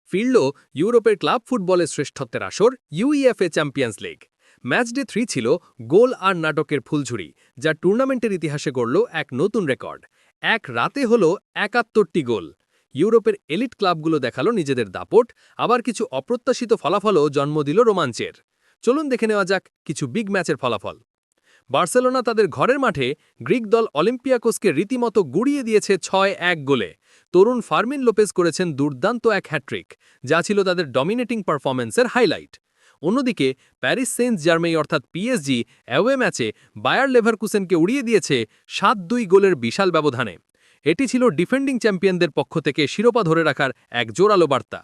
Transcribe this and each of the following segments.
ফিরল ইউরোপের ক্লাব ফুটবলের শ্রেষ্ঠত্বের আসর UEFA champions league. Match day 3 ছিল গোল আর নাটকের ফুলঝুরি, যা টুর্নামেন্টের ইতিহাসে গড়ল এক নতুন রেকর্ড। এক রাতে হল ৭১টি গোল। ইউরোপের এলিট ক্লাবগুলো দেখালো নিজেদের দাপট, আবার কিছু অপ্রত্যাশিত ফলাফলও জন্ম দিল রোমাঞ্চের। চলুন দেখে নেওয়া যাক কিছু বিগ ম্যাচের ফলাফল। বার্সেলোনা তাদের ঘরের মাঠে গ্রিক দল অলিম্পিয়াকোসকে রীতিমতো গুড়িয়ে দিয়েছে ৬-১ গোলে। তরুণ ফার্মিন লোপেজ করেছেন দুর্দান্ত এক হ্যাট্রিক, যা ছিল তাদের ডমিনেটিং পারফরম্যান্সের হাইলাইট। অন্যদিকে প্যারিস সেন্ট জার্মেই অর্থাৎ পিএসজি অ্যাওয়ে ম্যাচে বায়ার লেভারকুসেনকে উড়িয়ে দিয়েছে ৭-২ গোলের বিশাল ব্যবধানে। এটি ছিল ডিফেন্ডিং চ্যাম্পিয়নদের পক্ষ থেকে শিরোপা ধরে রাখার এক জোরালো বার্তা।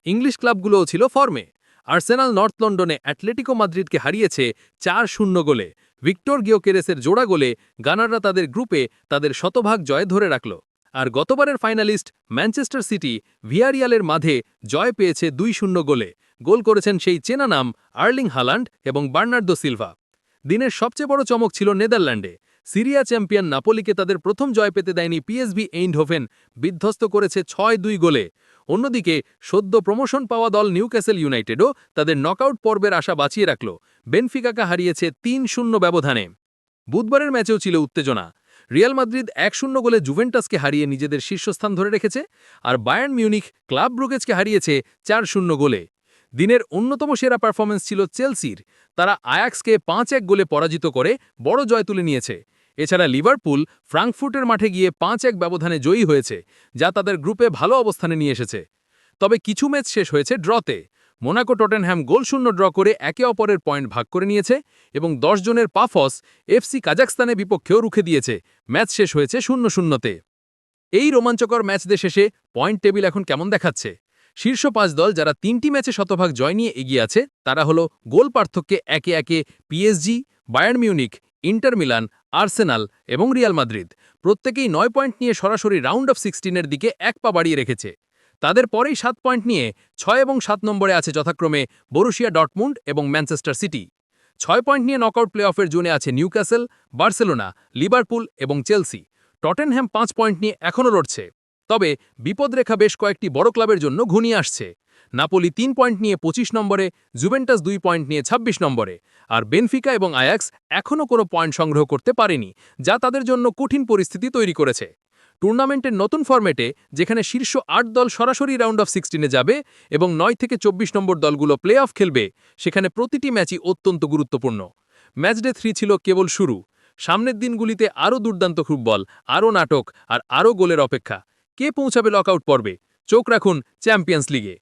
ইংলিশ ক্লাবগুলোও ছিল ফর্মে। আর্সেনাল নর্থ লন্ডনে অ্যাটলেটিকো মাদ্রিদকে হারিয়েছে ৪-০ গোলে। ভিক্টর গিওকেরেসের জোড়া গোলে গানাররা তাদের গ্রুপে তাদের শতভাগ জয় ধরে রাখল। আর গতবারের ফাইনালিস্ট ম্যানচেস্টার সিটি ভিয়ারিয়ালের মাঝে জয় পেয়েছে ২-০ গোলে। গোল করেছেন সেই চেনা নাম আর্লিং হালান্ড এবং বার্নার্দো সিলভা। দিনের সবচেয়ে বড় চমক ছিল নেদারল্যান্ডে। সিরিয়া চ্যাম্পিয়ন নাপোলিকে তাদের প্রথম জয় পেতে দেয়নি পিএসভি এইন্ডহোভেন, বিধ্বস্ত করেছে ৬-২ গোলে। অন্যদিকে সদ্য প্রমোশন পাওয়া দল নিউক্যাসল ইউনাইটেডও তাদের নকআউট পর্বের আশা বাঁচিয়ে রাখল, বেনফিকাকে হারিয়েছে ৩-০ ব্যবধানে। বুধবারের ম্যাচেও ছিল উত্তেজনা। রিয়াল মাদ্রিদ ১-০ গোলে জুভেন্টাসকে হারিয়ে নিজেদের শীর্ষস্থান ধরে রেখেছে, আর বায়ার্ন মিউনিখ ক্লাব ব্রুগেজকে হারিয়েছে ৪-০ গোলে। দিনের অন্যতম সেরা পারফরম্যান্স ছিল চেলসির। তারা আয়াক্সকে ৫-১ গোলে পরাজিত করে বড় জয় তুলে নিয়েছে। এছাড়া লিভারপুল ফ্রাঙ্কফুর্টের মাঠে গিয়ে ৫-১ ব্যবধানে জয়ী হয়েছে, যা তাদের গ্রুপে ভালো অবস্থানে নিয়ে এসেছে। তবে কিছু ম্যাচ শেষ হয়েছে ড্রতে। মোনাকো টটেনহ্যাম গোলশূন্য ড্র করে একে অপরের পয়েন্ট ভাগ করে নিয়েছে এবং ১০ জনের পাফস এফসি কাজাখস্তানের বিপক্ষেও রুখে দিয়েছে। ম্যাচ শেষ হয়েছে ০-০তে। এই রোমাঞ্চকর ম্যাচদের শেষে পয়েন্ট টেবিল এখন কেমন দেখাচ্ছে? শীর্ষ ৫ দল যারা ৩টি ম্যাচে শতভাগ জয় নিয়ে এগিয়ে আছে, তারা হলো গোল পার্থক্যে একে একে PSG, Bayern Munich, inter Milan, Arsenal এবং রিয়াল মাদ্রিদ। প্রত্যেকেই ৯ পয়েন্ট নিয়ে সরাসরি রাউন্ড অফ 16-এর দিকে এক পা বাড়িয়ে রেখেছে। তাদের পরেই ৭ পয়েন্ট নিয়ে ৬ এবং ৭ নম্বরে আছে যথাক্রমে বরুশিয়া ডর্টমুন্ড এবং ম্যানচেস্টার সিটি। ৬ পয়েন্ট নিয়ে নকআউট প্লে অফের জোনে আছে নিউক্যাসল, বার্সেলোনা, লিভারপুল এবং চেলসি। টটেনহ্যাম ৫ পয়েন্ট নিয়ে এখনও লড়ছে। তবে বিপদরেখা বেশ কয়েকটি বড় ক্লাবের জন্য ঘনিয়ে আসছে। নাপোলি ৩ পয়েন্ট নিয়ে ২৫ নম্বরে, জুভেন্টাস ২ পয়েন্ট নিয়ে ২৬ নম্বরে, আর বেনফিকা এবং আয়াক্স এখনও কোনো পয়েন্ট সংগ্রহ করতে পারেনি, যা তাদের জন্য কঠিন পরিস্থিতি তৈরি করেছে। টুর্নামেন্টের নতুন ফরম্যাটে, যেখানে শীর্ষ ৮ দল সরাসরি রাউন্ড অফ 16-এ যাবে এবং ৯ থেকে ২৪ নম্বর দলগুলো প্লে অফ খেলবে, সেখানে প্রতিটি ম্যাচই অত্যন্ত গুরুত্বপূর্ণ। ম্যাচ ডে 3 ছিল কেবল শুরু। সামনের দিনগুলিতে আরও দুর্দান্ত ফুটবল, আরও নাটক আর আরও গোলের অপেক্ষা। কে পৌঁছাবে লকআউট পর্বে? চোখ রাখুন চ্যাম্পিয়ন্স লিগে।